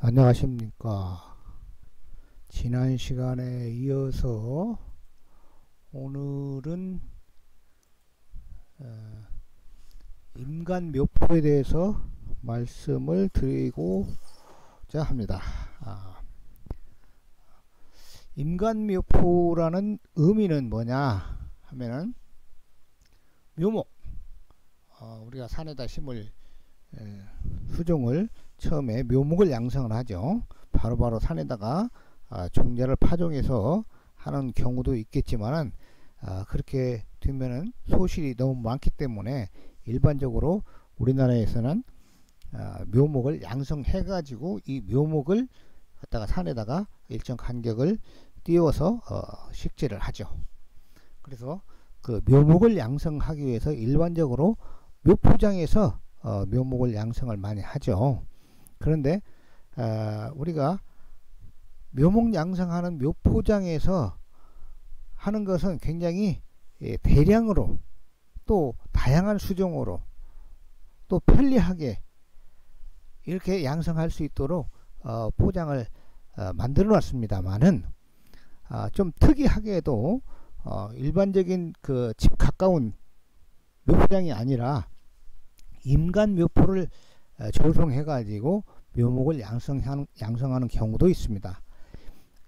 안녕하십니까. 지난 시간에 이어서 오늘은 임간 묘포에 대해서 말씀을 드리고자 합니다. 임간 묘포라는 의미는 뭐냐 하면은 묘목, 우리가 산에다 심을 수종을 처음에 묘목을 양성을 하죠. 바로바로 산에다가 종자를 파종해서 하는 경우도 있겠지만은 그렇게 되면은 소실이 너무 많기 때문에 일반적으로 우리나라에서는 묘목을 양성해 가지고 이 묘목을 갖다가 산에다가 일정 간격을 띄워서 식재를 하죠. 그래서 그 묘목을 양성하기 위해서 일반적으로 묘포장에서 묘목을 양성을 많이 하죠. 그런데 우리가 묘목 양성하는 묘포장에서 하는 것은 굉장히 대량으로 또 다양한 수종으로 또 편리하게 이렇게 양성할 수 있도록 포장을 만들어 놨습니다만은 좀 특이하게도 일반적인 그 집 가까운 묘포장이 아니라 임간 묘포를 조성해 가지고 묘목을 양성하는 경우도 있습니다.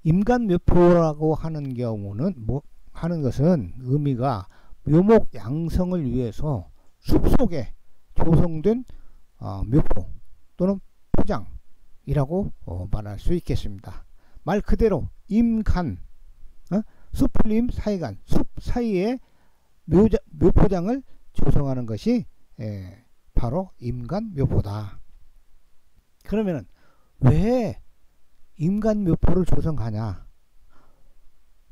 임간 묘포라고 하는 경우는 하는 것은 의미가 묘목 양성을 위해서 숲속에 조성된 묘포 또는 포장이라고 말할 수 있겠습니다. 말 그대로 임간, 숲풀림 사이간, 숲 사이에 묘포장을 조성하는 것이 바로 임간 묘포다. 그러면은 왜 임간 묘포를 조성하냐?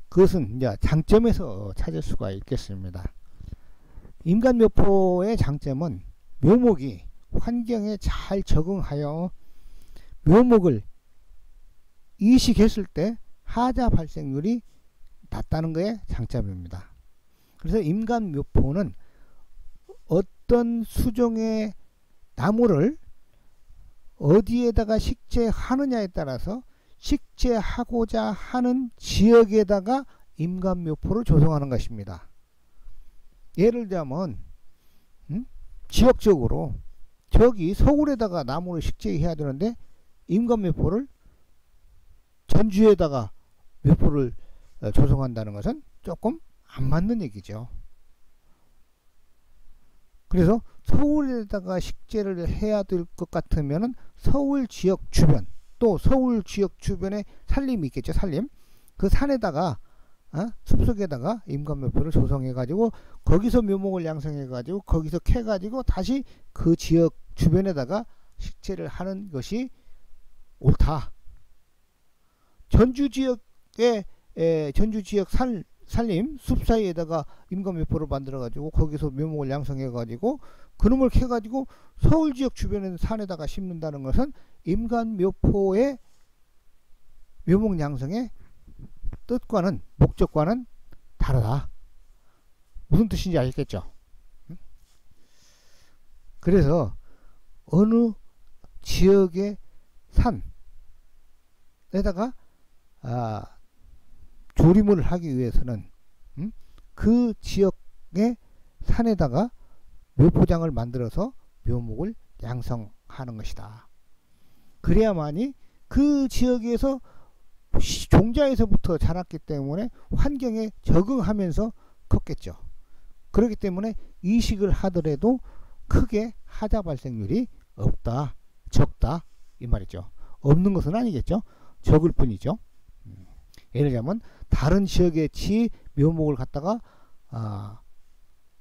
그것은 이제 장점에서 찾을 수가 있겠습니다. 임간 묘포의 장점은 묘목이 환경에 잘 적응하여 묘목을 이식했을 때 하자 발생률이 낮다는 것의 장점입니다. 그래서 임간 묘포는 어떤 수종의 나무를 어디에다가 식재하느냐에 따라서 식재하고자 하는 지역에다가 임간 묘포를 조성하는 것입니다. 예를 들자면 지역적으로 저기 서울에다가 나무를 식재해야 되는데 임간 묘포를 전주에다가 묘포를 조성한다는 것은 조금 안 맞는 얘기죠. 그래서 서울에다가 식재를 해야 될 것 같으면은 서울 지역 주변 또 서울 지역 주변에 산림이 있겠죠. 산림 그 산에다가 숲속에다가 임간묘포를 조성해 가지고 거기서 묘목을 양성해 가지고 거기서 캐 가지고 다시 그 지역 주변에다가 식재를 하는 것이 옳다. 전주 지역의 전주 지역 산림 숲 사이에다가 임간묘포를 만들어 가지고 거기서 묘목을 양성해 가지고 그놈을 캐 가지고 서울 지역 주변에 산에다가 심는다는 것은 임간묘포의 묘목 양성의 뜻과는 목적과는 다르다. 무슨 뜻인지 알겠죠? 그래서 어느 지역의 산에다가 조림을 하기 위해서는 그 지역의 산에다가 묘포장을 만들어서 묘목을 양성하는 것이다. 그래야만이 그 지역에서 종자에서부터 자랐기 때문에 환경에 적응하면서 컸겠죠. 그렇기 때문에 이식을 하더라도 크게 하자 발생률이 없다, 적다 이 말이죠. 없는 것은 아니겠죠. 적을 뿐이죠. 예를 들자면 다른 지역의 묘목을 갖다가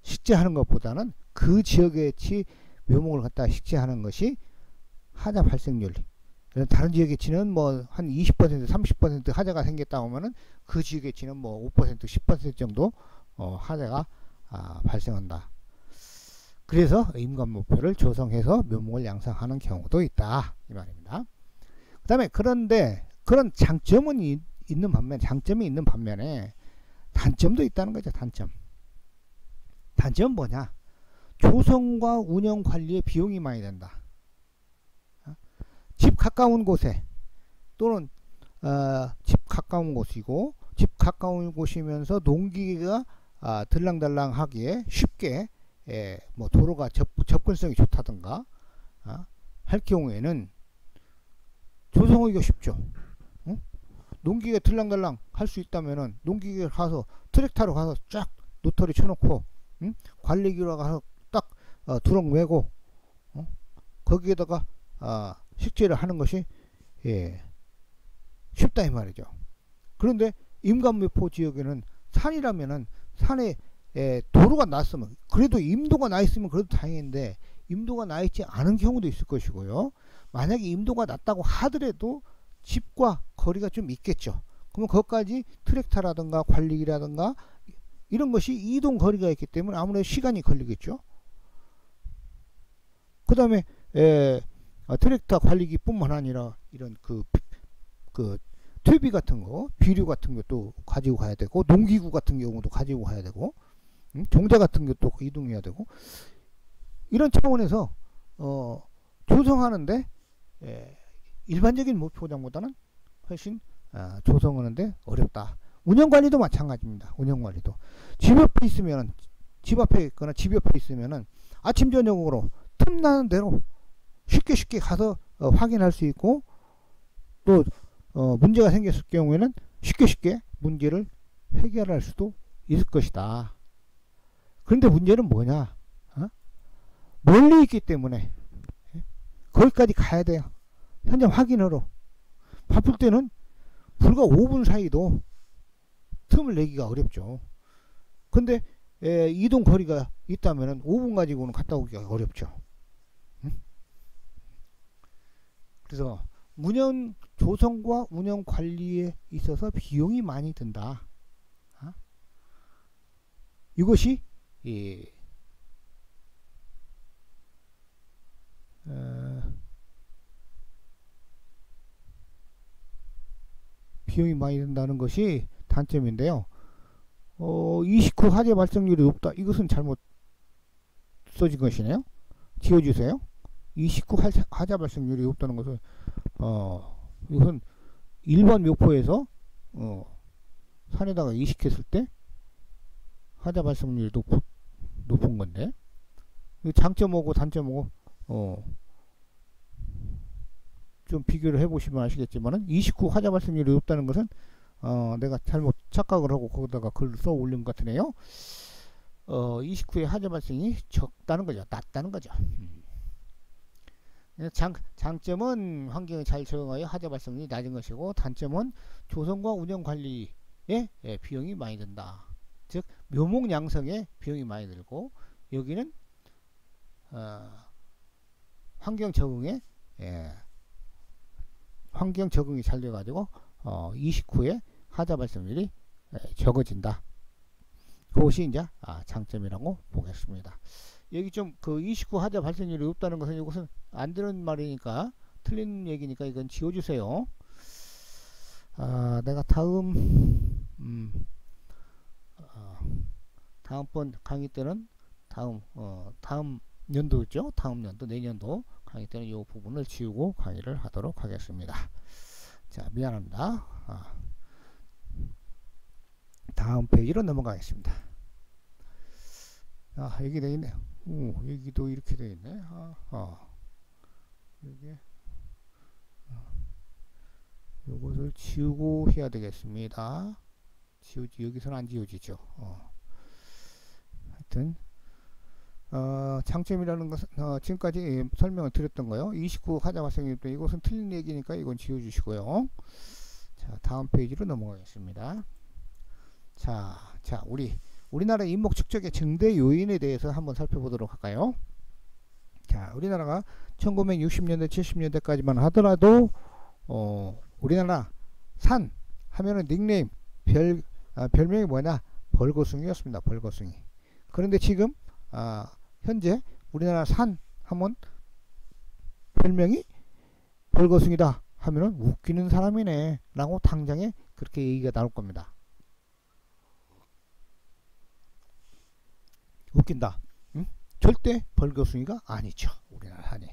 식재하는 것보다는 그 지역의 묘목을 갖다가 식재하는 것이 하자 발생률. 다른 지역의 치는 뭐 한 20% 30% 하자가 생겼다 하면은 그 지역의 치는 뭐 5% 10% 정도 하자가 발생한다. 그래서 임간묘포를 조성해서 묘목을 양성하는 경우도 있다 이 말입니다. 그 다음에 그런데 그런 장점은 있는 반면에 장점이 있는 반면에 단점도 있다는 거죠. 단점은 뭐냐? 조성과 운영 관리에 비용이 많이 든다. 집 가까운 곳에 또는 집 가까운 곳이고, 집 가까운 곳이면서 농기계가 들랑달랑하기에 쉽게 뭐 도로가 접근성이 좋다든가 할 경우에는 조성하기가 쉽죠. 농기계 들랑달랑 할 수 있다면은 농기계 가서 트랙터로 가서 쫙 노터리 쳐놓고 관리기로 가서 딱 두렁 메고 거기에다가 식재를 하는 것이 쉽다 이 말이죠. 그런데 임간매포 지역에는 산이라면은 산에 도로가 났으면, 그래도 임도가 나 있으면 그래도 다행인데 임도가 나 있지 않은 경우도 있을 것이고요. 만약에 임도가 났다고 하더라도 집과 거리가 좀 있겠죠. 그러면 거기까지 트랙터라든가 관리기라든가 이런 것이 이동 거리가 있기 때문에 아무래도 시간이 걸리겠죠. 그 다음에 트랙터 관리기 뿐만 아니라 이런 그 퇴비 같은 거, 비료 같은 것도 가지고 가야 되고, 농기구 같은 경우도 가지고 가야 되고, 종자 같은 것도 이동해야 되고, 이런 차원에서 조성하는데 일반적인 모포장보다는 훨씬 조성하는데 어렵다. 운영관리도 마찬가지입니다. 운영관리도 집 옆에 있으면, 집 앞에 있거나 집 옆에 있으면은 아침 저녁으로 틈나는 대로 쉽게 가서 확인할 수 있고, 또 문제가 생겼을 경우에는 쉽게 문제를 해결할 수도 있을 것이다. 그런데 문제는 뭐냐? 멀리 있기 때문에 거기까지 가야 돼요. 현장 확인하러. 바쁠 때는 불과 5분 사이도 틈을 내기가 어렵죠. 근데 이동 거리가 있다면 5분 가지고는 갔다 오기가 어렵죠. 그래서 운영 조성과 운영 관리에 있어서 비용이 많이 든다. 이것이 비용이 많이 든다는 것이 단점인데요. 29 화재 발생률이 높다. 이것은 잘못 써진 것이네요. 지워주세요. 29 화재 발생률이 높다는 것은 이것은 일반 묘포에서 산에다가 이식했을 때 화재 발생률이 높은 건데, 장점하고 단점하고 좀 비교를 해보시면 아시겠지만은 29 화재 발생률이 높다는 것은 내가 잘못 착각을 하고 거기다가 글을 써 올린 것 같으네요. 29의 화재 발생이 적다는 거죠. 낮다는 거죠. 장점은 환경에 잘 적응하여 화재 발생률이 낮은 것이고, 단점은 조성과 운영 관리에 비용이 많이 든다. 즉 묘목 양성에 비용이 많이 들고, 여기는 환경 적응에 환경 적응이 잘 돼가지고 29의 화재 발생률이 적어진다. 그것이 이제 장점이라고 보겠습니다. 여기 좀 그 29 화재 발생률이 높다는 것은, 이것은 안 되는 말이니까, 틀린 얘기니까 이건 지워주세요. 내가 다음번 강의 때는 다음 연도죠. 다음 연도, 내년도 강의 때는 이 부분을 지우고 강의를 하도록 하겠습니다. 자, 미안합니다. 다음 페이지로 넘어가겠습니다. 여기 되어 있네요. 여기도 이렇게 되어 있네. 여기 요것을 지우고 해야 되겠습니다. 여기서는 안 지워지죠. 하여튼 장점이라는 것은 지금까지 설명을 드렸던 거요. 29 화재 발생률 때 이것은 틀린 얘기니까 이건 지워주시고요. 자, 다음 페이지로 넘어가겠습니다. 자, 우리나라 인목 축적의 증대 요인에 대해서 한번 살펴보도록 할까요? 자, 우리나라가 1960년대 70년대까지만 하더라도 우리나라 산 하면은 닉네임 별명이 뭐냐? 벌거숭이였습니다. 벌거숭이. 그런데 지금 현재 우리나라 산 하면 별명이 벌거숭이다 하면은 웃기는 사람이네 라고 당장에 그렇게 얘기가 나올 겁니다. 웃긴다. 응? 절대 벌거숭이가 아니죠. 우리나라 산이.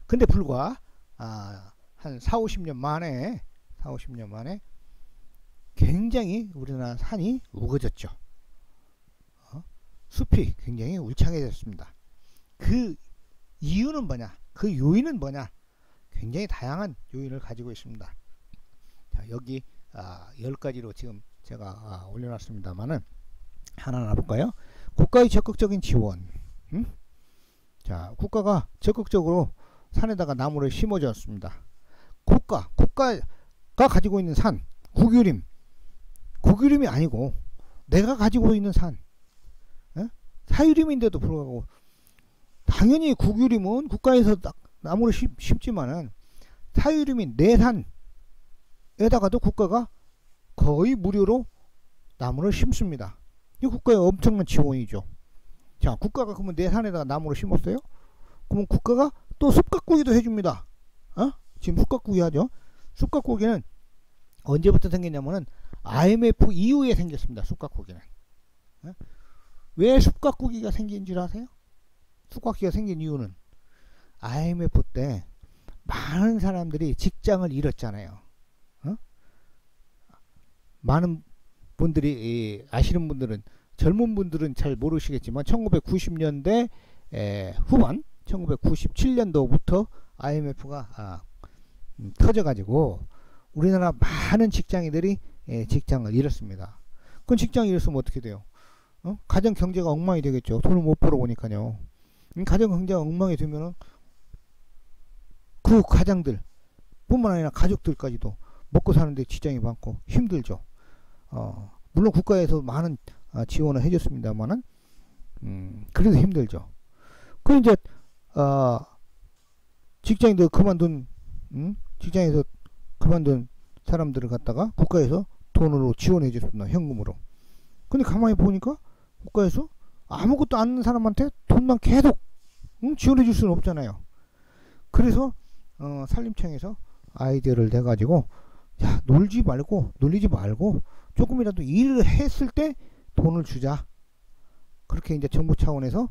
근데 불과 한 한 4, 50년 만에 굉장히 우리나라 산이 우거졌죠. 숲이 굉장히 울창해졌습니다. 그 이유는 뭐냐? 그 요인은 뭐냐? 굉장히 다양한 요인을 가지고 있습니다. 자, 여기 10가지로 지금 제가 올려놨습니다만은 하나하나 볼까요? 국가의 적극적인 지원. 자, 국가가 적극적으로 산에다가 나무를 심어주었습니다. 국가가 가지고 있는 산, 국유림이 아니고 내가 가지고 있는 산, 사유림인데도 불구하고 당연히 국유림은 국가에서 나무를 심지만은 사유림인 내 산에다가도 국가가 거의 무료로 나무를 심습니다. 이 국가의 엄청난 지원이죠. 자, 국가가 그러면 내 산에다가 나무를 심었어요? 그러면 국가가 또 숲가꾸기도 해줍니다. 지금 숲가꾸기 하죠. 숲가꾸기는 언제부터 생겼냐면은 IMF 이후에 생겼습니다. 숲가꾸기는. 왜 숲가꾸기가 생긴 줄 아세요? 숲가꾸기가 생긴 이유는 IMF 때 많은 사람들이 직장을 잃었잖아요. 많은 분들이 아시는 분들은, 젊은 분들은 잘 모르시겠지만 1990년대 후반 1997년도부터 IMF가 터져가지고 우리나라 많은 직장인들이 직장을 잃었습니다. 그럼 직장을 잃었으면 어떻게 돼요? 가정 경제가 엉망이 되겠죠. 돈을 못 벌어보니까요. 가정 경제가 엉망이 되면은 그 가장들 뿐만 아니라 가족들까지도 먹고 사는데 지장이 많고 힘들죠. 물론 국가에서 많은 지원을 해줬습니다만은 그래도 힘들죠. 그 이제 직장인들 직장에서 그만둔 사람들을 갖다가 국가에서 돈으로 지원해 줬습니다. 현금으로. 근데 가만히 보니까 국가에서 아무것도 안 하는 사람한테 돈만 계속 지원해 줄 수는 없잖아요. 그래서 산림청에서 아이디어를 내가지고, 야, 놀리지 말고 조금이라도 일을 했을 때 돈을 주자. 그렇게 이제 정부 차원에서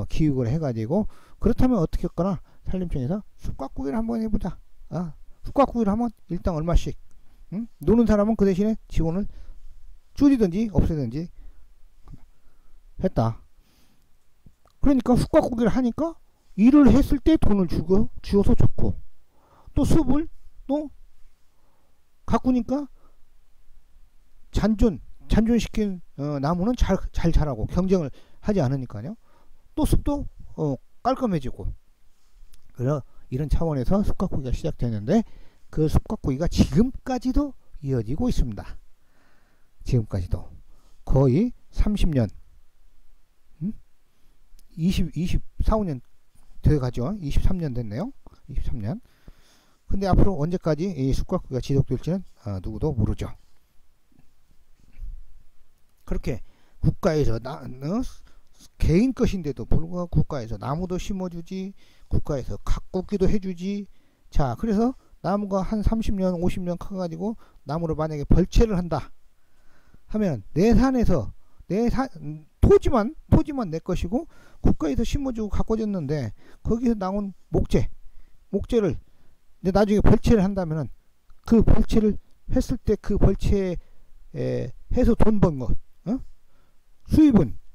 기획을 해가지고, 그렇다면 어떻게 했거나 산림청에서 숲가꾸기를 한번 해보자. 숲가꾸기를 하면 일당 얼마씩, 노는 사람은 그 대신에 지원을 줄이든지 없애든지 했다. 그러니까 숲가꾸기를 하니까 일을 했을 때 돈을 주어서 좋고, 또 숲을 또 가꾸니까 잔존시킨 나무는 잘 자라고 경쟁을 하지 않으니까요. 또 숲도 깔끔해지고. 그래서 이런 차원에서 숲가꾸기가 시작되는데, 그 숲가꾸기가 지금까지도 이어지고 있습니다. 지금까지도 거의 30년 24, 5년 돼가죠. 23년 됐네요. 23년. 근데 앞으로 언제까지 이 숲가꾸기가 지속될지는 누구도 모르죠. 그렇게 국가에서 개인 것인데도 불구하고 국가에서 나무도 심어주지, 국가에서 가꾸기도 해주지. 자, 그래서 나무가 한 30년 50년 커가지고 나무를 만약에 벌채를 한다 하면 내 산에서 토지만 내 것이고 국가에서 심어주고 가꿔줬는데, 거기서 나온 목재를 이제 나중에 벌채를 한다면은 그 벌채를 했을 때 그 벌채에 해서 돈 번 것,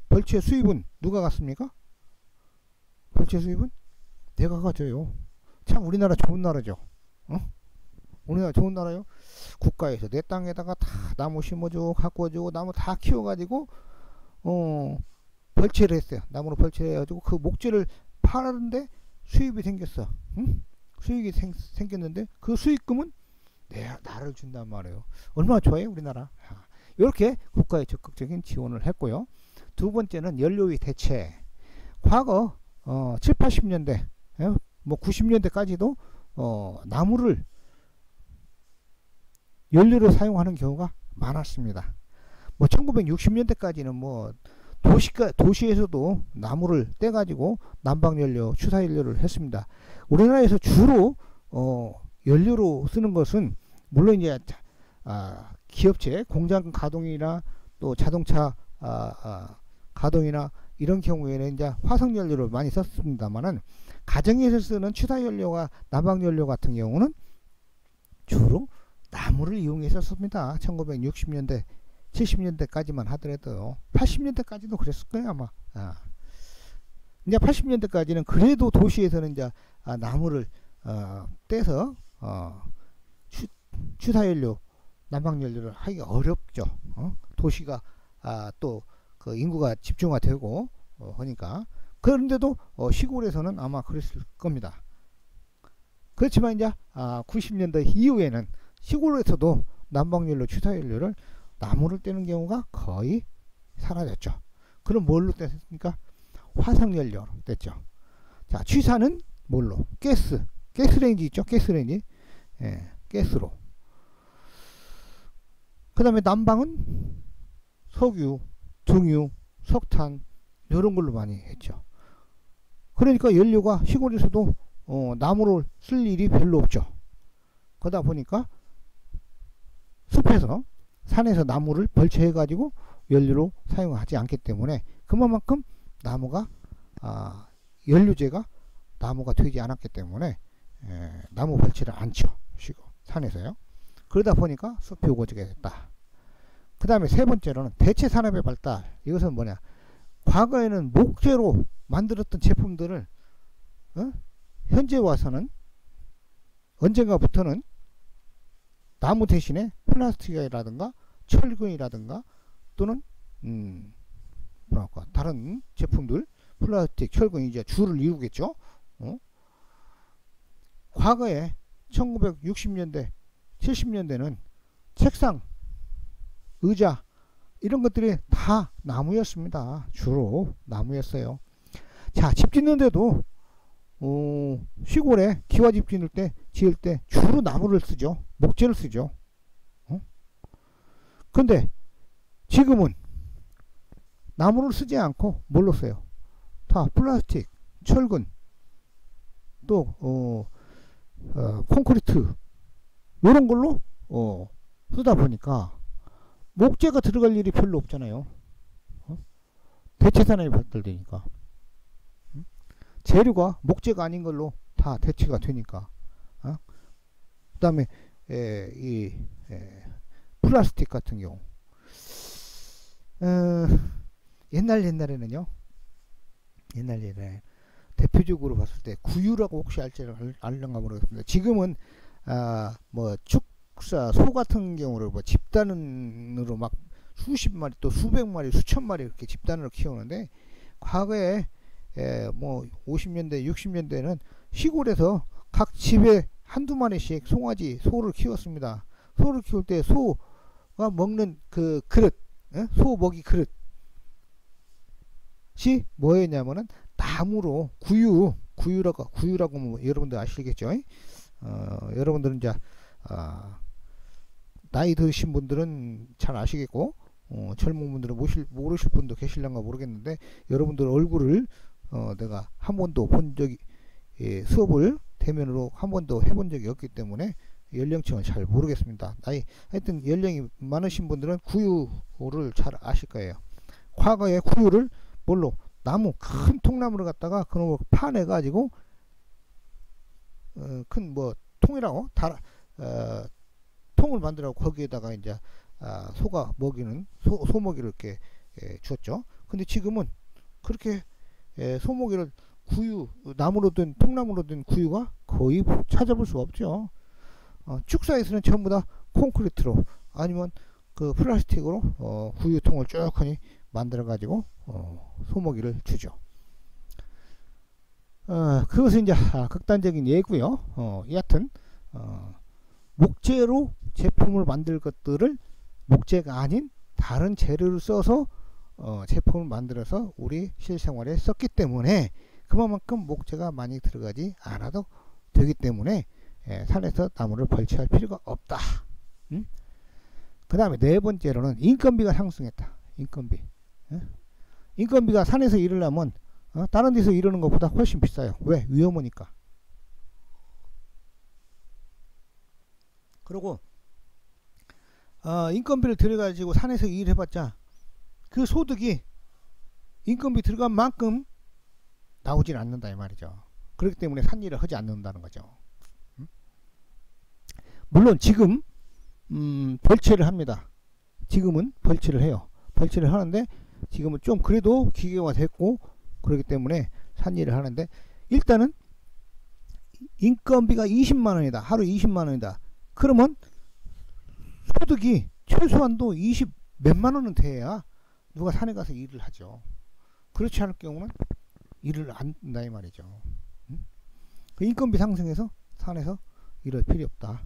벌채 수입은 누가 갖습니까? 벌채 수입은 내가 가져요. 참 우리나라 좋은 나라죠. 우리나라 좋은 나라요. 국가에서 내 땅에다가 다 나무 심어주고 가꿔주고 나무 다 키워가지고 벌채를 했어요. 나무로 벌채를 해가지고 그 목재를 파는데 수입이 생겼어. 수익이 생겼는데 그 수익금은 나를 준단 말이에요. 얼마나 좋아요 우리나라. 이렇게 국가의 적극적인 지원을 했고요. 두 번째는 연료의 대체. 과거 7, 80년대 뭐 90년대까지도 나무를 연료로 사용하는 경우가 많았습니다. 뭐 1960년대까지는 뭐 도시에서도 나무를 떼가지고 난방연료, 추사연료를 했습니다. 우리나라에서 주로 연료로 쓰는 것은 물론 이제 기업체 공장 가동이나 또 자동차 가동이나 이런 경우에는 이제 화석연료를 많이 썼습니다만은, 가정에서 쓰는 추사연료와 난방연료 같은 경우는 주로 나무를 이용했었습니다. 1960년대 70년대까지만 하더라도요. 80년대까지도 그랬을 거예요 아마. 이제 80년대까지는 그래도 도시에서는 이제 나무를 떼서 추사연료, 난방연료를 하기가 어렵죠. 도시가 또 그 인구가 집중화되고 하니까. 그런데도 시골에서는 아마 그랬을 겁니다. 그렇지만 이제 90년대 이후에는 시골에서도 난방연료, 추사연료를 나무를 떼는 경우가 거의 사라졌죠. 그럼 뭘로 뗐습니까? 화석연료로 뗐죠. 자, 취사는 뭘로? 가스레인지 있죠? 가스레인지. 예, 가스로. 그 다음에 난방은 석유, 등유, 석탄 이런 걸로 많이 했죠. 그러니까 연료가 시골에서도 나무를 쓸 일이 별로 없죠. 그러다 보니까 숲에서 산에서 나무를 벌채해 가지고 연료로 사용하지 않기 때문에 그만큼 나무가 연료재가 나무가 되지 않았기 때문에 나무 벌채를 안 쳐 산에서요. 그러다 보니까 숲이 우거지게 됐다. 그 다음에 세 번째로는 대체 산업의 발달. 이것은 뭐냐? 과거에는 목재로 만들었던 제품들을 현재 와서는 언젠가부터는 나무 대신에 플라스틱이라든가 철근이라든가 또는 뭐랄까 다른 제품들, 플라스틱, 철근 이제 주를 이루겠죠. 과거에 1960년대 70년대는 책상, 의자 이런 것들이 다 나무였습니다. 주로 나무였어요. 자, 집 짓는데도 시골에 기와집 지을 때 주로 나무를 쓰죠. 목재를 쓰죠. 근데 지금은 나무를 쓰지 않고 뭘로 써요? 다 플라스틱, 철근, 또 콘크리트 이런 걸로 쓰다 보니까 목재가 들어갈 일이 별로 없잖아요. 대체 산업이 발달되니까 재료가 목재가 아닌 걸로 다 대체가 되니까. 그 다음에 플라스틱 같은 경우 옛날에는요. 옛날에 대표적으로 봤을 때 구유라고 혹시 알는가 모르겠습니다. 지금은 뭐 축사 소 같은 경우를 뭐 집단으로 막 수십 마리 또 수백 마리 수천 마리 이렇게 집단으로 키우는데 과거에 뭐 50년대 60년대는 시골에서 각 집에 한두 마리씩 송아지 소를 키웠습니다. 소를 키울 때 소가 먹는 그 그릇, 소 먹이 그릇이 뭐였냐면은 나무로 구유라고 뭐 여러분들 아시겠죠? 여러분들은 이제 나이 드신 분들은 잘 아시겠고 젊은 분들은 모르실 분도 계실런가 모르겠는데 여러분들 얼굴을 내가 한 번도 본 적이 수업을 대면으로 한 번도 해본 적이 없기 때문에 연령층을 잘 모르겠습니다. 하여튼 연령이 많으신 분들은 구유를 잘 아실 거예요. 과거에 구유를 뭘로 나무 큰 통나무를 갖다가 그놈을 파내 가지고 큰 뭐 통이라고 통을 만들어 거기에다가 이제 소가 먹이는 소먹이를 이렇게 주었죠. 근데 지금은 그렇게 소먹이를 나무로 된 통나무로 된 구유가 거의 찾아볼 수가 없죠. 축사에서는 전부 다 콘크리트로 아니면 그 플라스틱으로 구유통을 쭉하니 만들어 가지고 소먹이를 주죠. 그것은 이제 극단적인 예고요. 여하튼 목재로 제품을 만들 것들을 목재가 아닌 다른 재료를 써서 제품을 만들어서 우리 실생활에 썼기 때문에 그만큼 목재가 많이 들어가지 않아도 되기 때문에 산에서 나무를 벌채할 필요가 없다. 그 다음에 네 번째로는 인건비가 상승했다. 인건비가 산에서 일하려면 다른 데서 일하는 것보다 훨씬 비싸요. 왜? 위험하니까. 그리고 인건비를 들여가지고 산에서 일해봤자 그 소득이 인건비 들어간 만큼 나오질 않는다 이 말이죠. 그렇기 때문에 산 일을 하지 않는다는 거죠. 물론 지금 벌채를 합니다. 지금은 벌채를 해요. 벌채를 하는데 지금은 좀 그래도 기계화 됐고 그렇기 때문에 산일을 하는데, 일단은 인건비가 20만원이다. 하루 20만원이다. 그러면 소득이 최소한도 20 몇만원은 돼야 누가 산에 가서 일을 하죠. 그렇지 않을 경우는 일을 안 한다 이 말이죠. 그 인건비 상승해서 산에서 일할 필요 없다.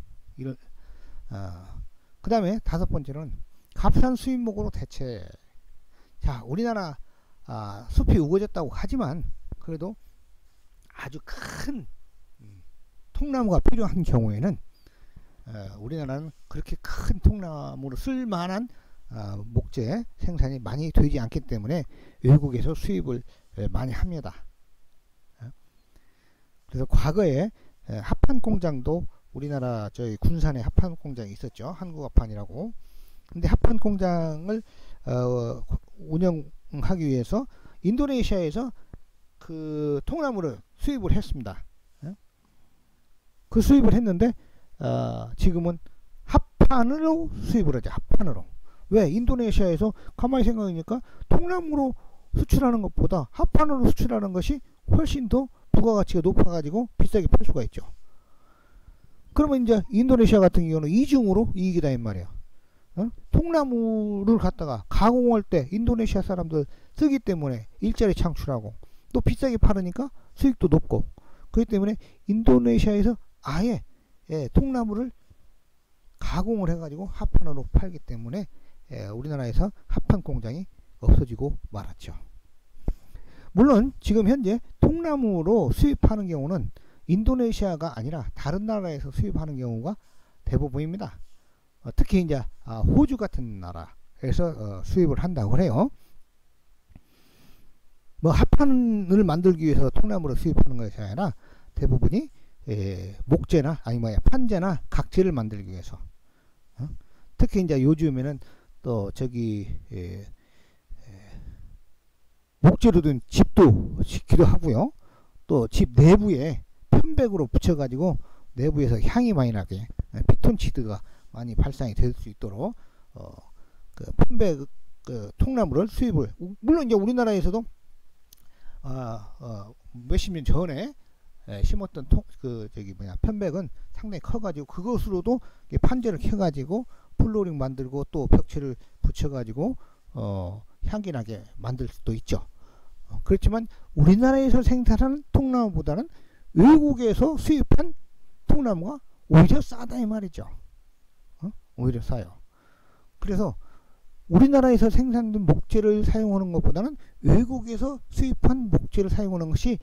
그 다음에 다섯 번째는 값싼 수입목으로 대체. 자, 우리나라 숲이 우거졌다고 하지만 그래도 아주 큰 통나무가 필요한 경우에는 우리나라는 그렇게 큰 통나무로 쓸만한 목재 생산이 많이 되지 않기 때문에 외국에서 수입을 많이 합니다. 그래서 과거에 합판 공장도 우리나라 저희 군산에 합판 공장이 있었죠. 한국합판이라고. 근데 합판 공장을 운영하기 위해서 인도네시아에서 그 통나무를 수입을 했습니다. 그 수입을 했는데 지금은 합판으로 수입을 하죠. 합판으로. 왜? 인도네시아에서 가만히 생각하니까 통나무로 수출하는 것보다 합판으로 수출하는 것이 훨씬 더 부가가치가 높아가지고 비싸게 팔 수가 있죠. 그러면 이제 인도네시아 같은 경우는 이중으로 이익이다 이 말이에요. 통나무를 갖다가 가공할 때 인도네시아 사람들 쓰기 때문에 일자리 창출하고 또 비싸게 팔으니까 수익도 높고, 그렇기 때문에 인도네시아에서 아예 통나무를 가공을 해가지고 합판으로 팔기 때문에 우리나라에서 합판 공장이 없어지고 말았죠. 물론 지금 현재 통나무로 수입하는 경우는 인도네시아가 아니라 다른 나라에서 수입하는 경우가 대부분입니다. 특히 이제 호주 같은 나라에서 수입을 한다고 해요. 뭐 합판을 만들기 위해서 통나무를 수입하는 것이 아니라 대부분이 목재나 아니 뭐야 판재나 각재를 만들기 위해서. 특히 이제 요즘에는 또 저기 목재로 된 집도 짓기도 하고요. 또 집 내부에 편백으로 붙여가지고 내부에서 향이 많이 나게 피톤치드가 많이 발산이 될 수 있도록 그 편백 통나무를 수입을, 물론 이제 우리나라에서도 몇십 년 전에 심었던 편백은 상당히 커가지고 그것으로도 판재를 켜가지고 플로링 만들고 또 벽체를 붙여가지고 향기나게 만들 수도 있죠. 그렇지만 우리나라에서 생산하는 통나무보다는 외국에서 수입한 통나무가 오히려 싸다 이 말이죠. 오히려 싸요. 그래서 우리나라에서 생산된 목재를 사용하는 것보다는 외국에서 수입한 목재를 사용하는 것이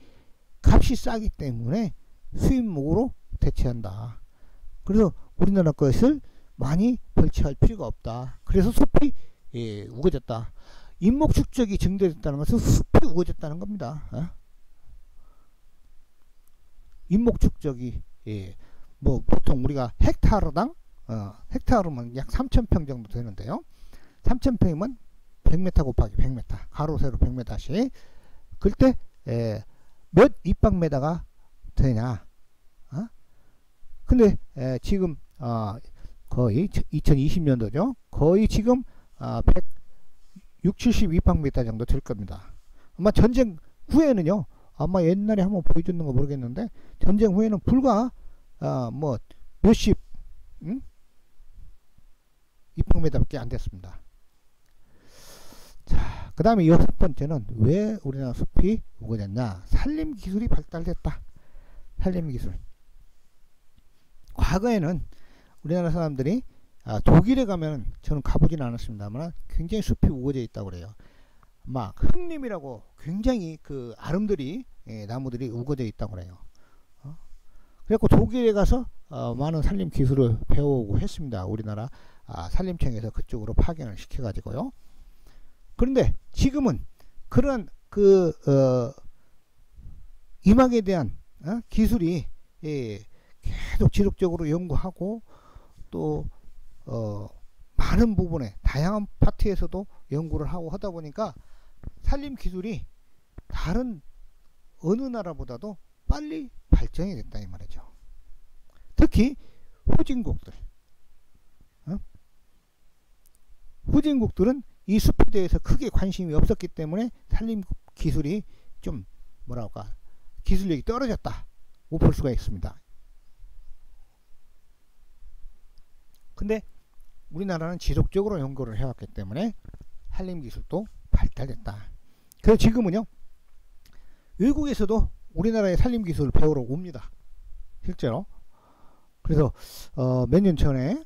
값이 싸기 때문에 수입목으로 대체한다. 그래서 우리나라 것을 많이 벌채할 필요가 없다. 그래서 숲이 우거졌다. 인목 축적이 증대됐다는 것은 숲이 우거졌다는 겁니다. 인목 축적이 뭐 보통 우리가 헥타르당 헥타르면 약 3,000평 정도 되는데요. 3,000평이면 100m 곱하기 100m 가로 세로 100m씩 그때 몇 입방메다가 되냐. 근데 지금 거의 2020년도죠. 거의 지금 160, 70입방메다 정도 될 겁니다. 아마 전쟁 후에는요, 아마 옛날에 한번 보여줬는 거 모르겠는데 전쟁 후에는 불과 뭐 몇십 입방메다밖에 안 됐습니다. 자, 그 다음에 여섯 번째는 왜 우리나라 숲이 우거졌냐. 산림 기술이 발달됐다. 산림 기술. 과거에는 우리나라 사람들이 독일에 가면, 저는 가보진 않았습니다만 굉장히 숲이 우거져 있다고 그래요. 막 흑림이라고 굉장히 그 아름드리 나무들이 우거져 있다고 그래요. 그래서 독일에 가서 많은 산림 기술을 배우고 했습니다. 우리나라 산림청에서 그쪽으로 파견을 시켜 가지고요. 그런데 지금은 그런 임학에 대한 기술이 계속 지속적으로 연구하고 또 많은 부분에 다양한 파트에서도 연구를 하고 하다 보니까 산림 기술이 다른 어느 나라보다도 빨리 발전이 됐다 이 말이죠. 특히 후진국들. 후진국들은 이 숲에 대해서 크게 관심이 없었기 때문에 산림 기술이 좀 뭐랄까 기술력이 떨어졌다고 볼 수가 있습니다. 근데 우리나라는 지속적으로 연구를 해왔기 때문에 산림 기술도 발달됐다. 그래서 지금은요 외국에서도 우리나라의 산림 기술을 배우러 옵니다. 실제로. 그래서 몇 년 전에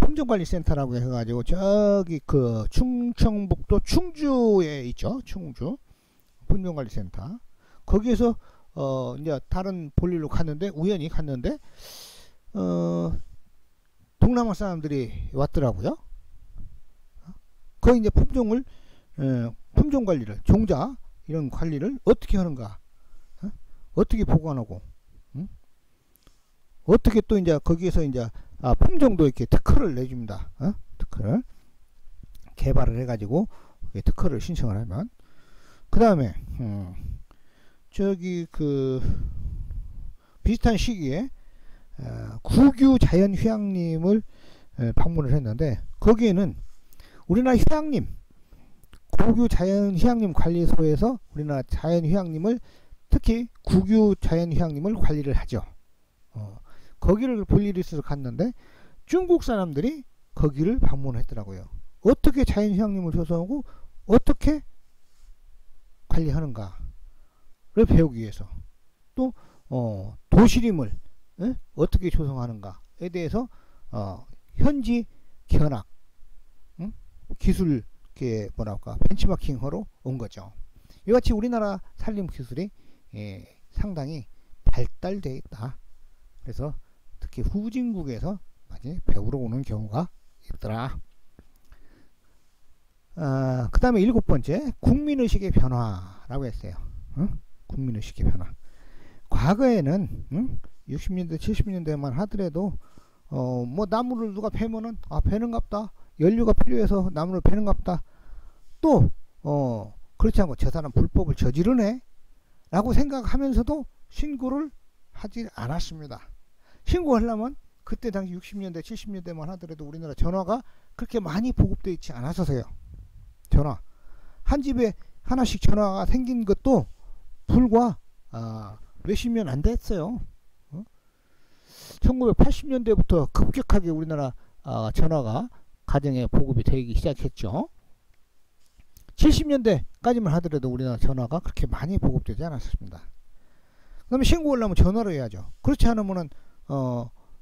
품종관리센터라고 해가지고 저기 그 충청북도 충주에 있죠. 충주 품종관리센터. 거기에서 이제 다른 볼일로 갔는데 우연히 갔는데 동남아 사람들이 왔더라고요. 거기 이제 품종을 품종 관리를 종자 이런 관리를 어떻게 하는가, 어떻게 보관하고, 어떻게 또 이제 거기에서 이제 품종도 이렇게 특허를 내줍니다. 특허를 개발을 해가지고 특허를 신청을 하면 그 다음에 저기 그 비슷한 시기에 구규 자연휴양림을 방문을 했는데 거기에는 우리나라 휴양림 구규 자연휴양림 관리소에서 우리나라 자연휴양림을 특히 구규 자연휴양림을 관리를 하죠. 거기를 볼 일이 있어서 갔는데 중국 사람들이 거기를 방문했더라고요. 어떻게 자연휴양림을 조성하고 어떻게 관리하는가를 배우기 위해서 또 도시림을 어떻게 조성하는가에 대해서 현지 견학 기술 뭐랄까 벤치마킹하러 온 거죠. 이같이 우리나라 산림 기술이 상당히 발달되어 있다. 그래서 특히 후진국에서 많이 배우러 오는 경우가 있더라. 그 다음에 7번째 국민의식의 변화라고 했어요. 국민의식의 변화. 과거에는 60년대 70년대만 하더라도 뭐 나무를 누가 베면은 베는갑다, 연료가 필요해서 나무를 베는갑다, 또 그렇지 않고 저 사람 불법을 저지르네 라고 생각하면서도 신고를 하지 않았습니다. 신고하려면 그때 당시 60년대 70년대만 하더라도 우리나라 전화가 그렇게 많이 보급되어 있지 않았어서요. 전화 한 집에 하나씩 전화가 생긴 것도 불과 몇십 년 안 됐어요. 1980년대부터 급격하게 우리나라 전화가 가정에 보급이 되기 시작했죠. 70년대까지만 하더라도 우리나라 전화가 그렇게 많이 보급되지 않았습니다. 그러면 신고를 하려면 전화로 해야죠. 그렇지 않으면은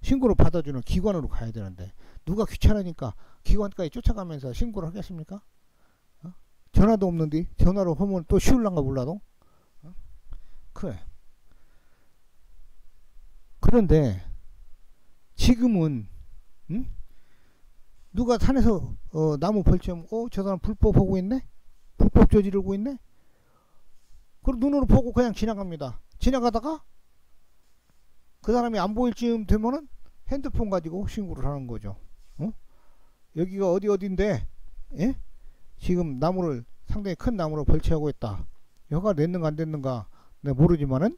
신고를 받아주는 기관으로 가야 되는데 누가 귀찮으니까 기관까지 쫓아가면서 신고를 하겠습니까? 전화도 없는데 전화로 하면 또 쉬울란가 몰라도 그래. 그런데 지금은 누가 산에서 나무 벌치면 저 사람 불법 하고 있네? 불법 저지르고 있네? 그리고 눈으로 보고 그냥 지나갑니다. 지나가다가 그 사람이 안 보일 즈음 되면은 핸드폰 가지고 신고를 하는 거죠. 여기가 어딘데 지금 나무를 상당히 큰 나무를 벌치하고 있다. 여가 됐는가 안 됐는가 내가 모르지만은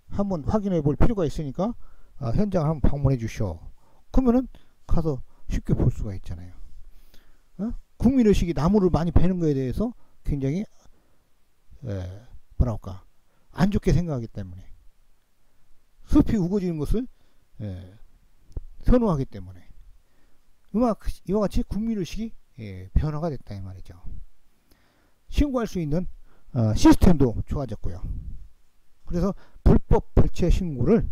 한번 확인해 볼 필요가 있으니까 현장을 한번 방문해 주시오. 그러면은 가서 쉽게 볼 수가 있잖아요. 국민의식이 나무를 많이 베는 거에 대해서 굉장히 뭐랄까 안 좋게 생각하기 때문에 숲이 우거지는 것을 선호하기 때문에 이와 같이 국민의식이 변화가 됐다 이 말이죠. 신고할 수 있는 시스템도 좋아졌고요. 그래서 불법 벌채 신고를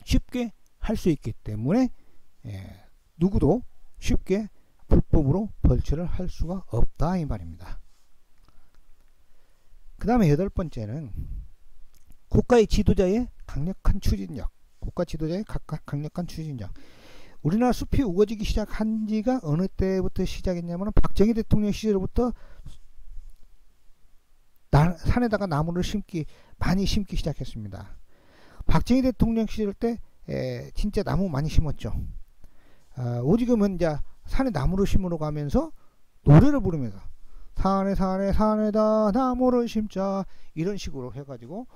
쉽게 할 수 있기 때문에 누구도 쉽게 불법으로 벌채를 할 수가 없다 이 말입니다. 그 다음에 8번째는 국가의 지도자의 강력한 추진력. 국가 지도자의 강력한 추진력. 우리나라 숲이 우거지기 시작한 지가 어느 때부터 시작했냐면 박정희 대통령 시절부터 산에다가 나무를 많이 심기 시작했습니다. 박정희 대통령 시절 때 진짜 나무 많이 심었죠. 오지금은 이제 산에 나무를 심으러 가면서 노래를 부르면서 산에다 나무를 심자 이런 식으로 해가지고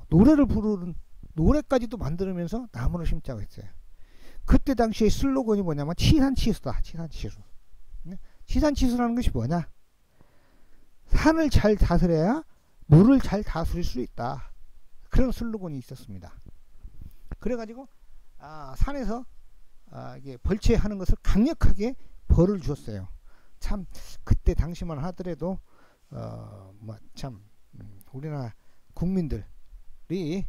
노래를 부르는 노래까지도 만들면서 나무를 심자고 했어요. 그때 당시에 슬로건이 뭐냐면 치산치수다. 치산치수. 치산치수라는 것이 뭐냐? 산을 잘 다스려야 물을 잘 다스릴 수 있다. 그런 슬로건이 있었습니다. 그래가지고 산에서 이게 벌채하는 것을 강력하게 벌을 주었어요. 참 그때 당시만 하더라도 참 우리나라 국민들이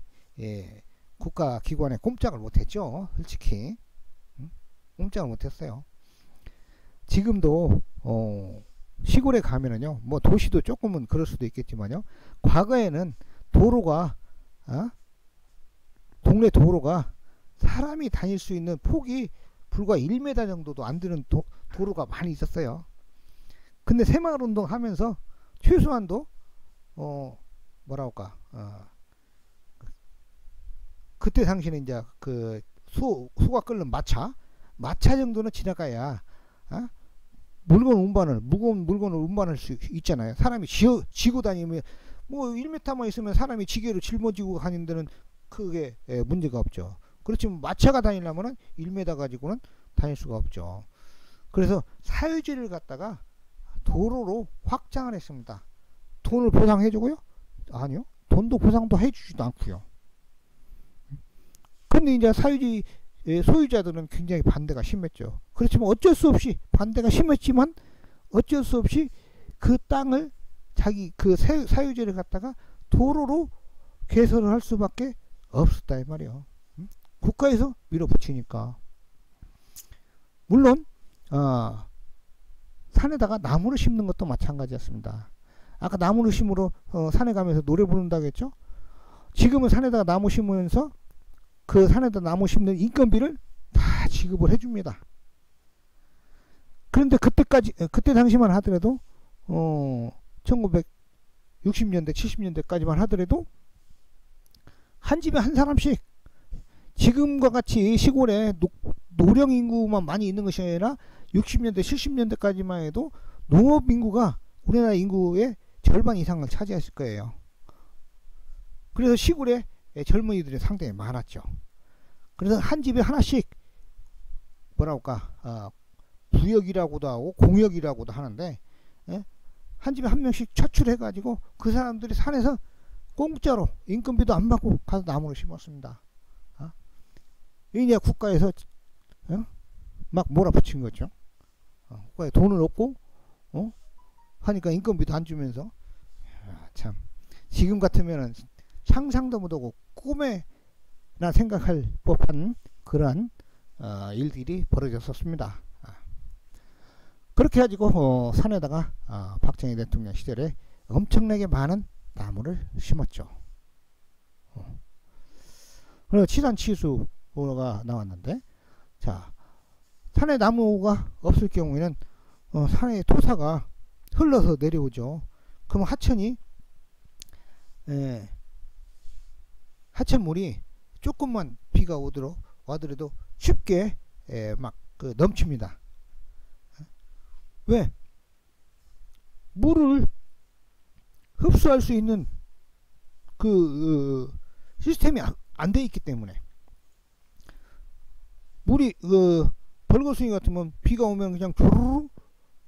국가기관에 꼼짝을 못했죠. 솔직히 꼼짝을 못했어요. 지금도 시골에 가면은요, 뭐 도시도 조금은 그럴 수도 있겠지만요, 과거에는 도로가 동네 도로가 사람이 다닐 수 있는 폭이 불과 1m 정도도 안 되는 도로가 많이 있었어요. 근데 새마을운동 하면서 최소한도 뭐랄까 그때 당시는 이제 그 소가 끓는 마차 정도는 지나가야 물건 운반을 무거운 물건을 운반할 수 있잖아요. 사람이 지고 다니면 뭐 1m만 있으면 사람이 지게로 짊어지고 가는 데는 크게 문제가 없죠. 그렇지만 마차가 다니려면은 1m 가지고는 다닐 수가 없죠. 그래서 사유지를 갖다가 도로로 확장을 했습니다. 돈을 보상해주고요? 아니요. 돈도 보상도 해주지도 않고요. 근데 이제 사유지 소유자들은 굉장히 반대가 심했죠. 그렇지만 어쩔 수 없이 반대가 심했지만 어쩔 수 없이 그 땅을 자기 그 사유지를 갖다가 도로로 개설을 할 수밖에 없었다 이 말이에요. 국가에서 밀어붙이니까. 물론 산에다가 나무를 심는 것도 마찬가지였습니다. 아까 나무를 심으러 산에 가면서 노래 부른다고 했죠. 지금은 산에다가 나무 심으면서 그 산에다 나무 심는 인건비를 다 지급을 해줍니다. 그런데 그때 당시만 하더라도 1960년대 70년대까지만 하더라도 한 집에 한 사람씩, 지금과 같이 시골에 노령 인구만 많이 있는 것이 아니라 60년대 70년대까지만 해도 농업 인구가 우리나라 인구의 절반 이상을 차지했을 거예요. 그래서 시골에 젊은이들이 상당히 많았죠. 그래서 한 집에 하나씩 뭐랄까 부역이라고도 하고 공역이라고도 하는데, 한 집에 한 명씩 차출해 가지고 그 사람들이 산에서 공짜로 인건비도 안 받고 가서 나무를 심었습니다. 이제 국가에서 막 몰아붙인 거죠. 국가에 돈을 얻고 하니까 인건비도 안 주면서, 참 지금 같으면은 상상도 못하고 꿈에나 생각할 법한 그러한 일들이 벌어졌었습니다. 그렇게 가지고 산에다가 박정희 대통령 시절에 엄청나게 많은 나무를 심었죠. 그리고 치산치수가 나왔는데, 자, 산에 나무가 없을 경우에는 산에 토사가 흘러서 내려오죠. 그럼 하천물이 조금만 비가 와더라도 쉽게 막 넘칩니다. 왜? 물을 흡수할 수 있는 그 시스템이 안 돼 있기 때문에. 물이 벌거숭이 같으면 비가 오면 그냥 조르르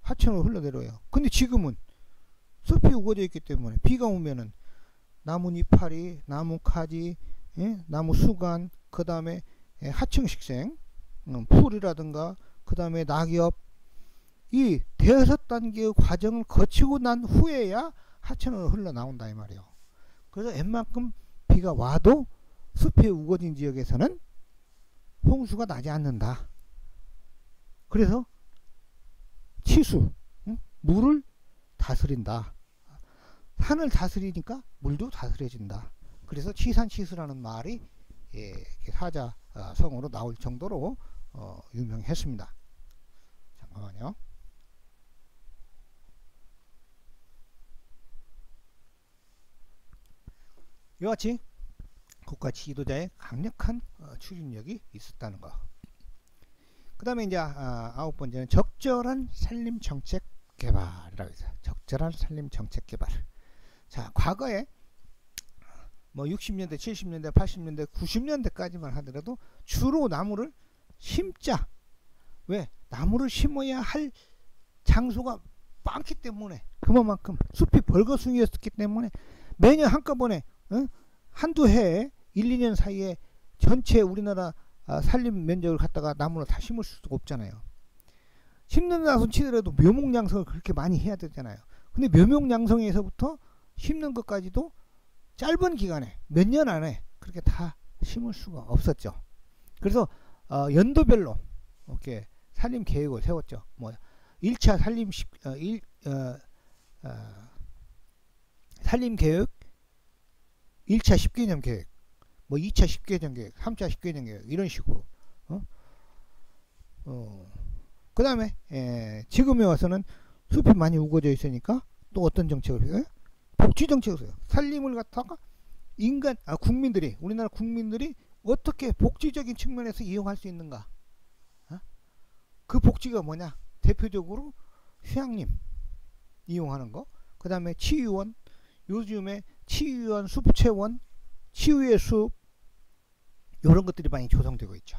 하천으로 흘러내려요. 근데 지금은 숲이 우거져 있기 때문에 비가 오면은 나무 이파리, 나무 가지, 나무 수간, 그 다음에 하층식생, 풀이라든가, 그 다음에 낙엽, 이 5단계의 과정을 거치고 난 후에야 하천으로 흘러나온다 이 말이에요. 그래서 웬만큼 비가 와도 숲에 우거진 지역에서는 홍수가 나지 않는다. 그래서 치수, 물을 다스린다. 산을 다스리니까 물도 다스려진다. 그래서 치산치수라는 말이 사자성어로 나올 정도로 유명했습니다. 잠깐만요. 이와 같이 국가 지도자의 강력한 추진력이 있었다는 거. 그 다음에 이제 9번째는 적절한 산림 정책 개발이라고 해서 적절한 산림 정책 개발. 자, 과거에 뭐 60년대, 70년대, 80년대, 90년대까지만 하더라도 주로 나무를 심자. 왜? 나무를 심어야 할 장소가 많기 때문에, 그만큼 숲이 벌거숭이였기 때문에 매년 한꺼번에 한두 해에 1, 2년 사이에 전체 우리나라 산림 면적을 갖다가 나무를 다 심을 수가 없잖아요. 심는다 손 치더라도 묘목양성을 그렇게 많이 해야 되잖아요. 근데 묘목양성에서부터 심는 것까지도 짧은 기간에 몇 년 안에 그렇게 다 심을 수가 없었죠. 그래서 연도별로 이렇게 산림 계획을 세웠죠. 뭐 1차 산림 계획, 1차 10개년 계획, 뭐 2차 10개년 계획, 3차 10개년 계획, 이런 식으로. 그 다음에 지금에 와서는 숲이 많이 우거져 있으니까 또 어떤 정책을 해요? 복지 정책을 해요. 산림을 갖다가 국민들이, 우리나라 국민들이 어떻게 복지적인 측면에서 이용할 수 있는가? 그 복지가 뭐냐? 대표적으로 휴양림 이용하는 거, 그 다음에 치유원, 요즘에 치유원, 숲채원, 치유의 숲, 이런 것들이 많이 조성되고 있죠.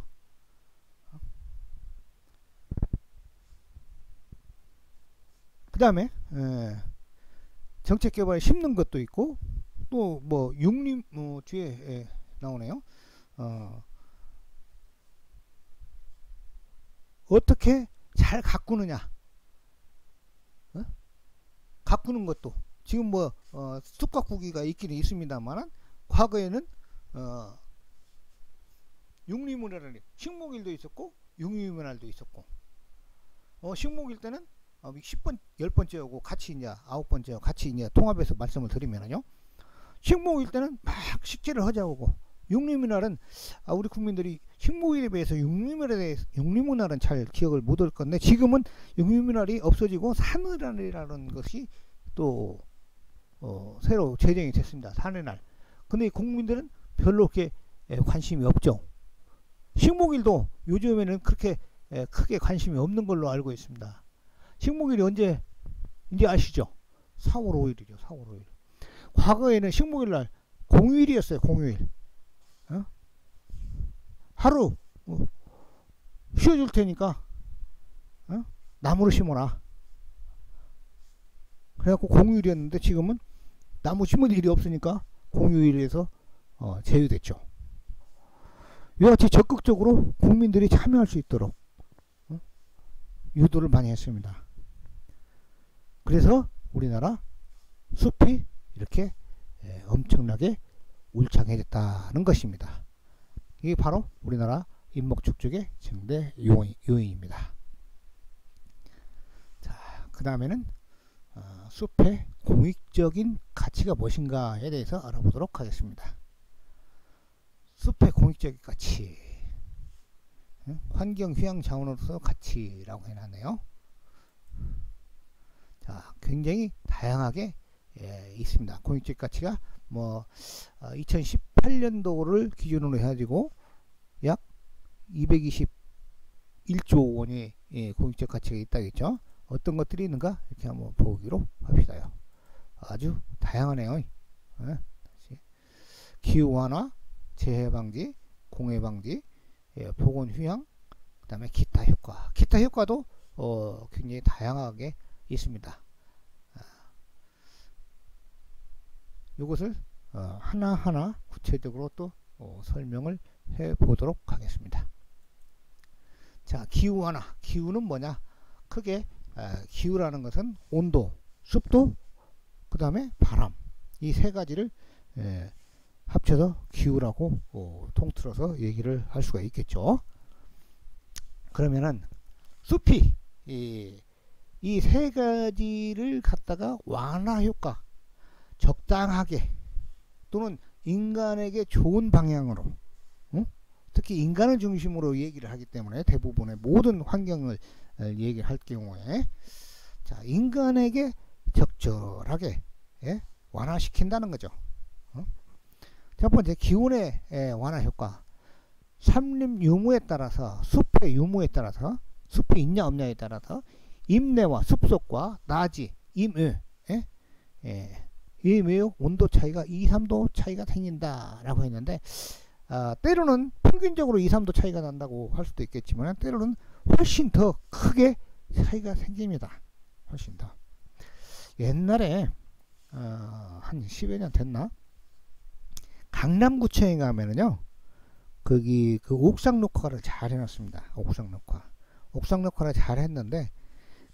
그 다음에 정책개발 심는 것도 있고, 또 뭐 육림 뒤에 나오네요. 어떻게 잘 가꾸느냐. 가꾸는 것도 지금 뭐 숲가꾸기가 있기는 있습니다만, 과거에는 육림문화라는 식목일도 있었고 육림문화도 있었고, 식목일 때는 10번 10번째하고 같이 있냐 9번째하고 같이 있냐 통합해서 말씀을 드리면요, 식목일 때는 막 식재를 하자고, 육림문화는 우리 국민들이 식목일에 비해서 육림문화는 잘 기억을 못할 건데, 지금은 육림문화이 없어지고 사느날이라는 것이 또 새로 제정이 됐습니다. 사느날. 근데 국민들은 별로 그렇게 관심이 없죠. 식목일도 요즘에는 그렇게 크게 관심이 없는 걸로 알고 있습니다. 식목일이 언제 이제 아시죠? 4월 5일이죠. 4월 5일. 과거에는 식목일날 공휴일이었어요. 공휴일. 하루 쉬어줄 테니까 나무를 심어라. 그래갖고 공휴일이었는데, 지금은 나무 심을 일이 없으니까 공휴일에서 제외됐죠. 이와 같이 적극적으로 국민들이 참여할 수 있도록 유도를 많이 했습니다. 그래서 우리나라 숲이 이렇게 엄청나게 울창해졌다는 것입니다. 이게 바로 우리나라 인목축적의 증대 요인입니다. 자, 그 다음에는 숲의 공익적인 가치가 무엇인가에 대해서 알아보도록 하겠습니다. 숲의 공익적인 가치, 환경 휴양 자원으로서 가치라고 해놨네요. 자, 굉장히 다양하게 있습니다. 공익적 가치가 뭐 2018년도를 기준으로 해가지고 약 221조 원의 공익적 가치가 있다겠죠. 어떤 것들이 있는가 이렇게 한번 보기로 합시다요. 아주 다양하네요. 기후 완화, 재해 방지, 공해 방지, 보건 휴양, 그 다음에 기타 효과. 기타 효과도 굉장히 다양하게 있습니다. 이것을 하나하나 구체적으로 또 설명을 해 보도록 하겠습니다. 자, 기후 완화. 기후는 뭐냐? 크게 기후라는 것은 온도, 습도, 그 다음에 바람, 이 세 가지를 합쳐서 기후라고 통틀어서 얘기를 할 수가 있겠죠. 그러면은 숲이 이 세 가지를 갖다가 완화 효과, 적당하게 또는 인간에게 좋은 방향으로, 특히 인간을 중심으로 얘기를 하기 때문에 대부분의 모든 환경을 얘기할 경우에, 자, 인간에게 적절하게 완화시킨다는 거죠. 첫 번째, 기온의 완화 효과. 산림 유무에 따라서, 숲의 유무에 따라서, 숲이 있냐 없냐에 따라서 임내와 숲속과 나지, 임의 임의 온도 차이가 2, 3도 차이가 생긴다 라고 했는데, 때로는 평균적으로 2, 3도 차이가 난다고 할 수도 있겠지만 때로는 훨씬 더 크게 차이가 생깁니다. 훨씬 더. 옛날에 한 10여 년 됐나? 강남구청에 가면은요, 거기 그 옥상 녹화를 잘 해놨습니다. 옥상 녹화를 잘 했는데,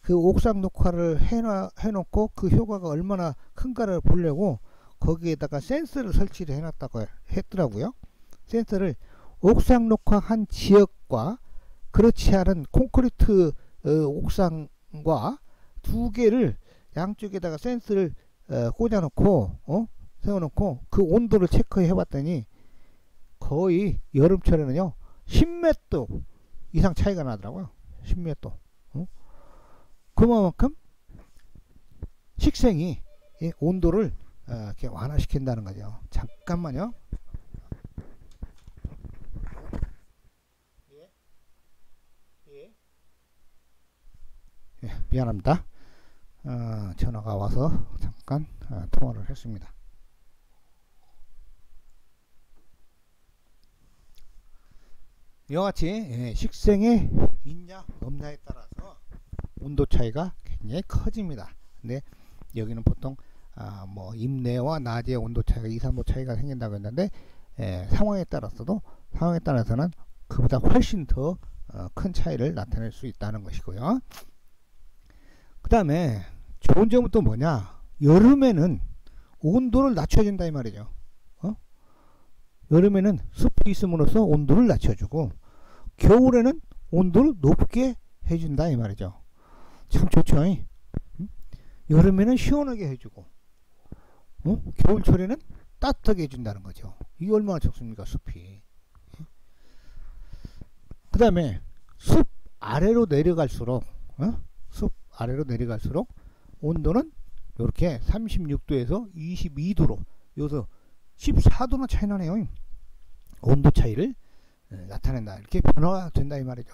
그 옥상 녹화를 해놓고 그 효과가 얼마나 큰가를 보려고 거기에다가 센서를 설치를 해놨다고 했더라고요. 센서를 옥상 녹화한 지역과 그렇지 않은 콘크리트 옥상과 두 개를 양쪽에다가 센서를 꽂아놓고 세워놓고 그 온도를 체크해 봤더니 거의 여름철에는요 10몇 도 이상 차이가 나더라고요. 10몇 도. 그만큼 식생이 온도를 이렇게 완화시킨다는 거죠. 잠깐만요. 미안합니다. 전화가 와서 잠깐 통화를 했습니다. 이와 같이 식생에 있냐 없냐에 따라서 온도 차이가 굉장히 커집니다. 근데 여기는 보통 뭐 임내와 낮의 온도 차이가 2, 3도 차이가 생긴다고 했는데 상황에 따라서는 그보다 훨씬 더 큰 차이를 나타낼 수 있다는 것이고요. 그 다음에 좋은 점은 또 뭐냐, 여름에는 온도를 낮춰준다 이 말이죠. 여름에는 숲이 있음으로써 온도를 낮춰주고 겨울에는 온도를 높게 해준다 이 말이죠. 참 좋죠. 여름에는 시원하게 해주고 겨울철에는 따뜻하게 해준다는 거죠. 이게 얼마나 좋습니까, 숲이. 그 다음에 숲 아래로 내려갈수록 온도는 이렇게 36도에서 22도로 여기서 14도나 차이 나네요. 온도 차이를 나타낸다, 이렇게 변화가 된다 이 말이죠.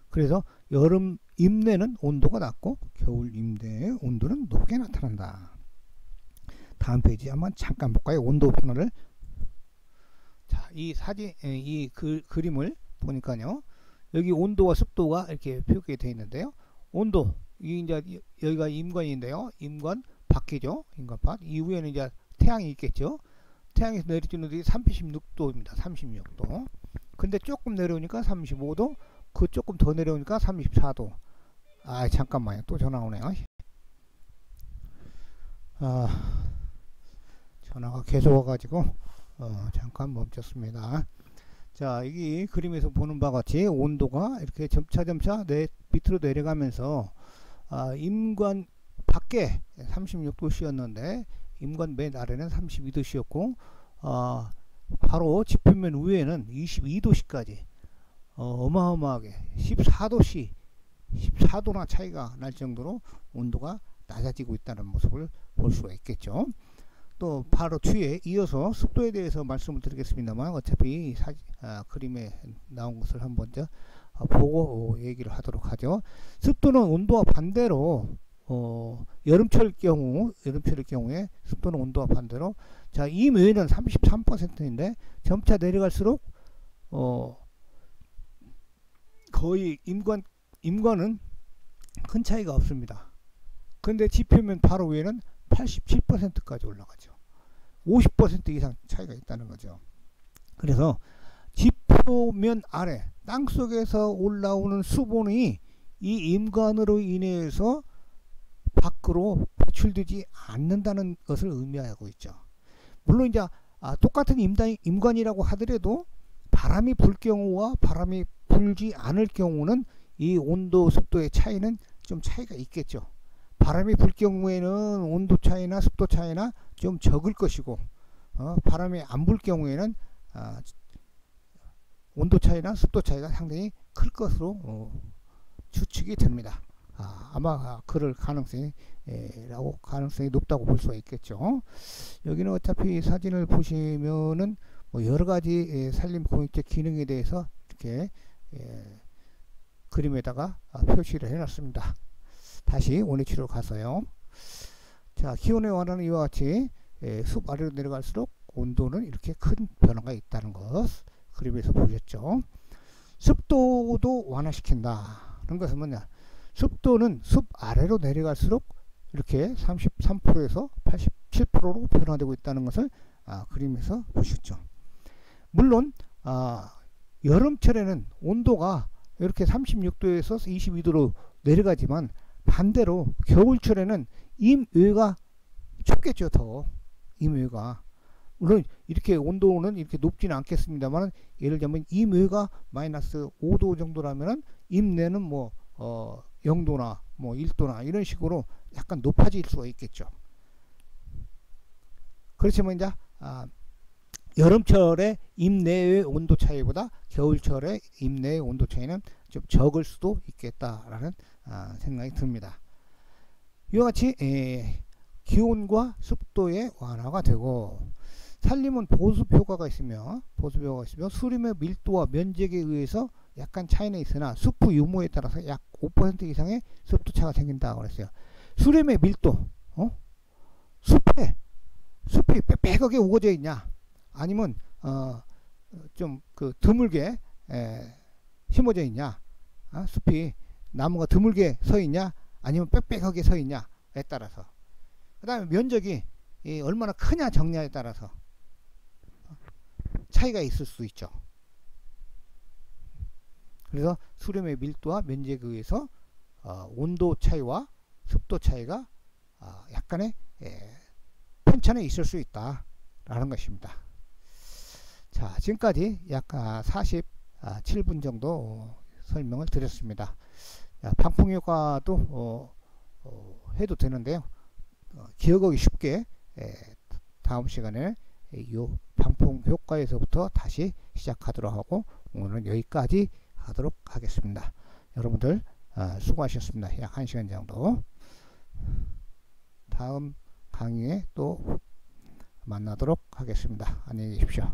그래서 여름 임내는 온도가 낮고 겨울 임내의 온도는 높게 나타난다. 다음 페이지 한번 잠깐 볼까요? 온도 변화를. 자, 이 사진, 그림을 보니까요, 여기 온도와 습도가 이렇게 표기되어 있는데요. 온도, 이제 여기가 임관인데요. 임관 밖이죠. 임관 밖. 이후에는 이제 태양이 있겠죠. 태양에서 내려주는 게 36도입니다. 36도. 근데 조금 내려오니까 35도, 그 조금 더 내려오니까 34도. 잠깐만요. 또 전화 오네요. 전화가 계속 와가지고 잠깐 멈췄습니다. 자, 이 그림에서 보는 바와 같이 온도가 이렇게 점차 밑으로 내려가면서 임관 밖에 36도씨였는데 임관 맨 아래는 32도씨였고 바로 지표면 위에는 22도씨까지 어마어마하게 14도나 차이가 날 정도로 온도가 낮아지고 있다는 모습을 볼 수가 있겠죠. 또 바로 뒤에 이어서 습도에 대해서 말씀을 드리겠습니다만, 어차피 그림에 나온 것을 한번 보고 얘기를 하도록 하죠. 습도는 온도와 반대로 여름철일 경우에 습도는 온도와 반대로, 자, 임외에는 33%인데 점차 내려갈수록 거의 임관은 큰 차이가 없습니다. 근데 지표면 바로 위에는 87%까지 올라가죠. 50% 이상 차이가 있다는 거죠. 그래서 지표면 아래 땅속에서 올라오는 수분이 이 임관으로 인해서 밖으로 배출되지 않는다는 것을 의미하고 있죠. 물론 이제 똑같은 임관이라고 하더라도 바람이 불 경우와 바람이 불지 않을 경우는 이 온도 습도의 차이는 좀 차이가 있겠죠. 바람이 불 경우에는 온도 차이나 습도 차이나 좀 적을 것이고, 바람이 안 불 경우에는 온도 차이나 습도 차이가 상당히 클 것으로 추측이 됩니다. 아마 그럴 가능성이 높다고 볼 수가 있겠죠. 여기는 어차피 사진을 보시면은 뭐 여러 가지 산림 공익적 기능에 대해서 이렇게 그림에다가 표시를 해놨습니다. 다시 원위치로 가서요. 자, 기온의 완화는 이와 같이 숲 아래로 내려갈수록 온도는 이렇게 큰 변화가 있다는 것 그림에서 보셨죠. 습도도 완화시킨다. 그런 것은 뭐냐? 습도는 숲 아래로 내려갈수록 이렇게 33%에서 87%로 변화되고 있다는 것을 그림에서 보셨죠. 물론 여름철에는 온도가 이렇게 36도에서 22도로 내려가지만 반대로 겨울철에는 임외가 춥겠죠. 더 임외가 물론 이렇게 온도는 이렇게 높지는 않겠습니다만 예를 들면 임외가 마이너스 5도 정도라면은 임내는 뭐 0도나 뭐 1도나 이런 식으로 약간 높아질 수가 있겠죠. 그렇지만 이제 여름철에 임내의 온도 차이보다 겨울철에 임내의 온도 차이는 좀 적을 수도 있겠다라는 생각이 듭니다. 이와 같이 기온과 습도의 완화가 되고 산림은 보습 효과가 있으며 수림의 밀도와 면적에 의해서 약간 차이는 있으나 숲의 유무에 따라서 약 5% 이상의 습도 차가 생긴다고 그랬어요. 수림의 밀도, 숲이 빽빽하게 우거져 있냐, 아니면 좀 그 드물게 심어져 있냐, 숲이 나무가 드물게 서 있냐, 아니면 빽빽하게 서 있냐에 따라서, 그 다음에 면적이 얼마나 크냐 적냐에 따라서 차이가 있을 수 있죠. 그래서 수림의 밀도와 면적에 의해서 온도 차이와 습도 차이가 약간의 편차는 있을 수 있다 라는 것입니다. 자, 지금까지 약 47분 정도 설명을 드렸습니다. 방풍 효과도 해도 되는데요. 기억하기 쉽게 다음 시간에 이 방풍 효과에서부터 다시 시작하도록 하고 오늘은 여기까지 하도록 하겠습니다. 여러분들 수고하셨습니다. 약 1시간 정도. 다음 강의에 또 만나도록 하겠습니다. 안녕히 계십시오.